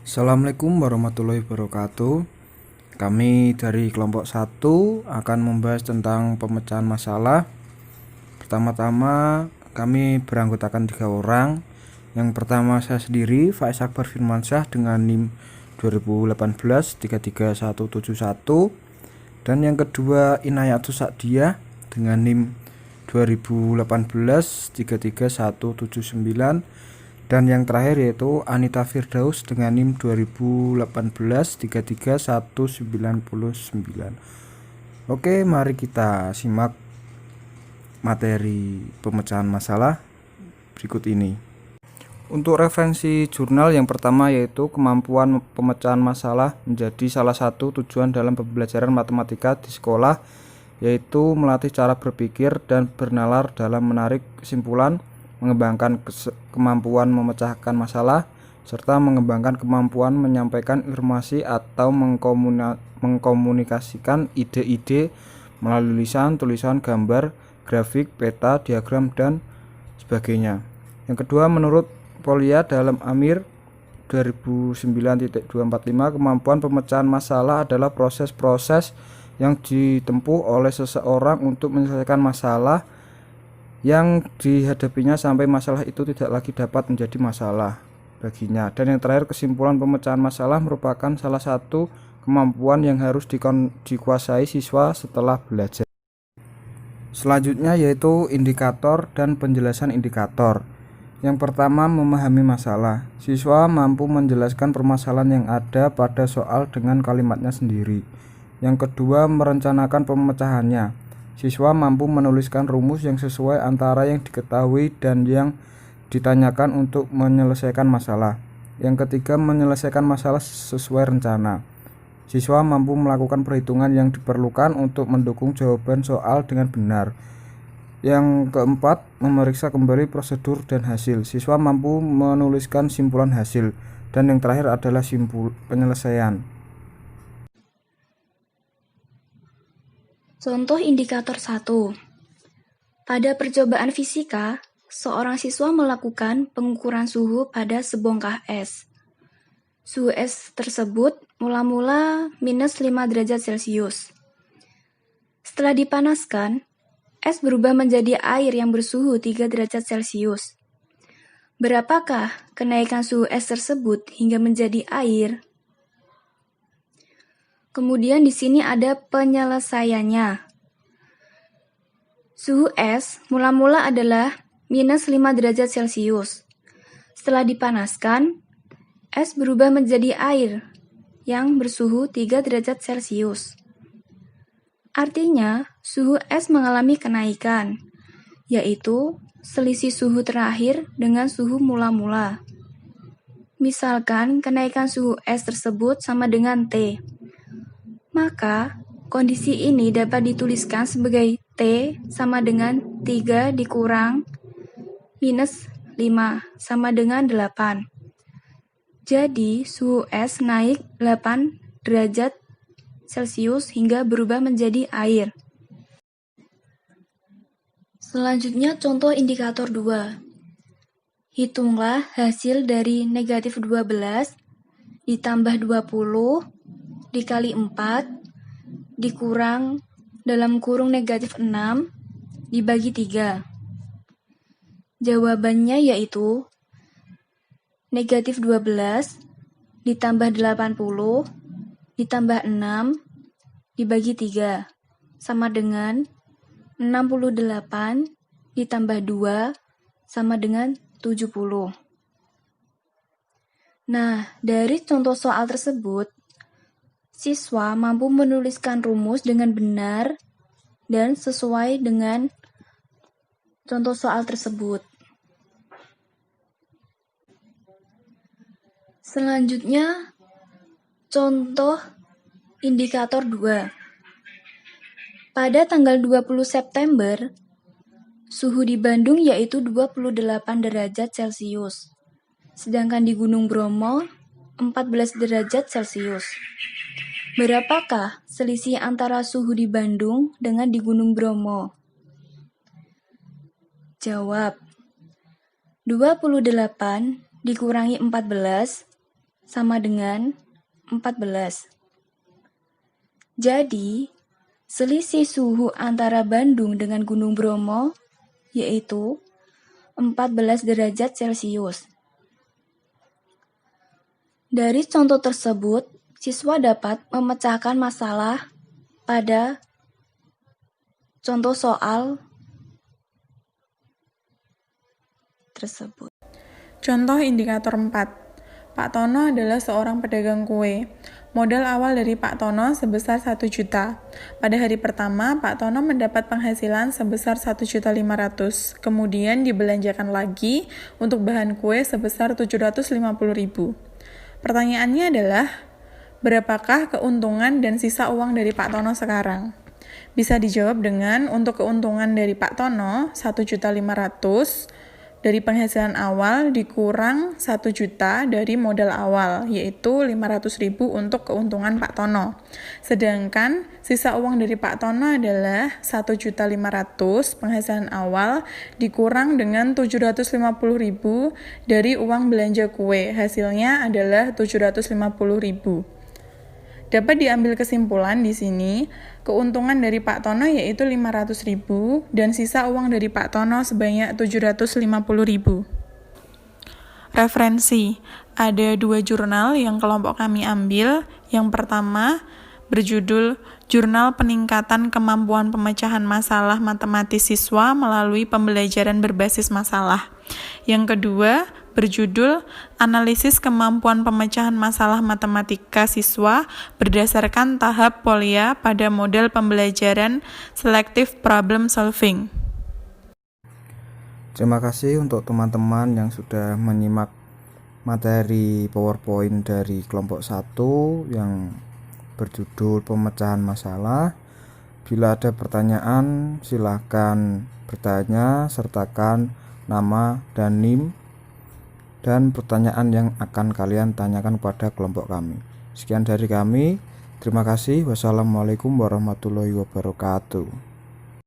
Assalamualaikum warahmatullahi wabarakatuh. Kami dari kelompok 1 akan membahas tentang pemecahan masalah. Pertama-tama kami beranggotakan 3 orang. Yang pertama saya sendiri, Faiz Akbar Firmansyah dengan NIM 2018 33171. Dan yang kedua Inayatus Sa'diyah dengan NIM 2018 33179. Dan yang terakhir yaitu Anita Firdaus dengan NIM 2018 33199. Oke, mari kita simak materi pemecahan masalah berikut ini. Untuk referensi jurnal yang pertama yaitu kemampuan pemecahan masalah menjadi salah satu tujuan dalam pembelajaran matematika di sekolah, yaitu melatih cara berpikir dan bernalar dalam menarik kesimpulan, mengembangkan kemampuan memecahkan masalah, serta mengembangkan kemampuan menyampaikan informasi atau mengkomunikasikan ide-ide melalui lisan, tulisan, gambar, grafik, peta, diagram, dan sebagainya. Yang kedua, menurut Polya dalam Amir 2009.245, kemampuan pemecahan masalah adalah proses-proses yang ditempuh oleh seseorang untuk menyelesaikan masalah yang dihadapinya sampai masalah itu tidak lagi dapat menjadi masalah baginya. Dan yang terakhir, kesimpulan pemecahan masalah merupakan salah satu kemampuan yang harus dikuasai siswa setelah belajar. Selanjutnya yaitu indikator dan penjelasan indikator. Yang pertama, memahami masalah. Siswa mampu menjelaskan permasalahan yang ada pada soal dengan kalimatnya sendiri. Yang kedua, merencanakan pemecahannya. Siswa mampu menuliskan rumus yang sesuai antara yang diketahui dan yang ditanyakan untuk menyelesaikan masalah. Yang ketiga, menyelesaikan masalah sesuai rencana. Siswa mampu melakukan perhitungan yang diperlukan untuk mendukung jawaban soal dengan benar. Yang keempat, memeriksa kembali prosedur dan hasil. Siswa mampu menuliskan simpulan hasil. Dan yang terakhir adalah penyelesaian. Contoh indikator 1. Pada percobaan fisika, seorang siswa melakukan pengukuran suhu pada sebongkah es. Suhu es tersebut mula-mula minus 5 derajat Celcius. Setelah dipanaskan, es berubah menjadi air yang bersuhu 3 derajat Celcius. Berapakah kenaikan suhu es tersebut hingga menjadi air? Kemudian di sini ada penyelesaiannya. Suhu es mula-mula adalah minus 5 derajat Celcius. Setelah dipanaskan, es berubah menjadi air yang bersuhu 3 derajat Celcius. Artinya, suhu es mengalami kenaikan, yaitu selisih suhu terakhir dengan suhu mula-mula. Misalkan kenaikan suhu es tersebut sama dengan T. Maka, kondisi ini dapat dituliskan sebagai T sama dengan 3 dikurang minus 5 sama dengan 8. Jadi, suhu es naik 8 derajat Celcius hingga berubah menjadi air. Selanjutnya, contoh indikator 2. Hitunglah hasil dari negatif 12 ditambah 20 dikali 4 dikurang dalam kurung negatif 6 dibagi 3. Jawabannya yaitu negatif 12 ditambah 80 ditambah 6 dibagi 3 sama dengan 68 ditambah 2 sama dengan 70. Nah, dari contoh soal tersebut, siswa mampu menuliskan rumus dengan benar dan sesuai dengan contoh soal tersebut. Selanjutnya, contoh indikator 2. Pada tanggal 20 September, suhu di Bandung yaitu 28 derajat Celcius, sedangkan di Gunung Bromo 14 derajat Celcius. Berapakah selisih antara suhu di Bandung dengan di Gunung Bromo? Jawab, 28 dikurangi 14 sama dengan 14. Jadi, selisih suhu antara Bandung dengan Gunung Bromo yaitu 14 derajat Celcius. Dari contoh tersebut, siswa dapat memecahkan masalah pada contoh soal tersebut. Contoh indikator 4. Pak Tono adalah seorang pedagang kue. Modal awal dari Pak Tono sebesar 1 juta. Pada hari pertama, Pak Tono mendapat penghasilan sebesar 1.500.000. Kemudian dibelanjakan lagi untuk bahan kue sebesar 750.000. Pertanyaannya adalah, berapakah keuntungan dan sisa uang dari Pak Tono sekarang? Bisa dijawab dengan untuk keuntungan dari Pak Tono 1.500.000 dari penghasilan awal dikurang 1 juta dari modal awal, yaitu 500.000 untuk keuntungan Pak Tono. Sedangkan sisa uang dari Pak Tono adalah 1.500.000 penghasilan awal dikurang dengan 750.000 dari uang belanja kue. Hasilnya adalah 750.000. Dapat diambil kesimpulan di sini, keuntungan dari Pak Tono yaitu 500.000 dan sisa uang dari Pak Tono sebanyak 750.000. Referensi, ada 2 jurnal yang kelompok kami ambil. Yang pertama, berjudul Jurnal Peningkatan Kemampuan Pemecahan Masalah Matematis Siswa Melalui Pembelajaran Berbasis Masalah. Yang kedua, berjudul Analisis Kemampuan Pemecahan Masalah Matematika Siswa Berdasarkan Tahap Polya pada Model Pembelajaran Selective Problem Solving. Terima kasih untuk teman-teman yang sudah menyimak materi PowerPoint dari kelompok 1 yang berjudul pemecahan masalah. Bila ada pertanyaan, silakan bertanya, sertakan nama dan NIM dan pertanyaan yang akan kalian tanyakan kepada kelompok kami. Sekian dari kami. Terima kasih. Wassalamualaikum warahmatullahi wabarakatuh.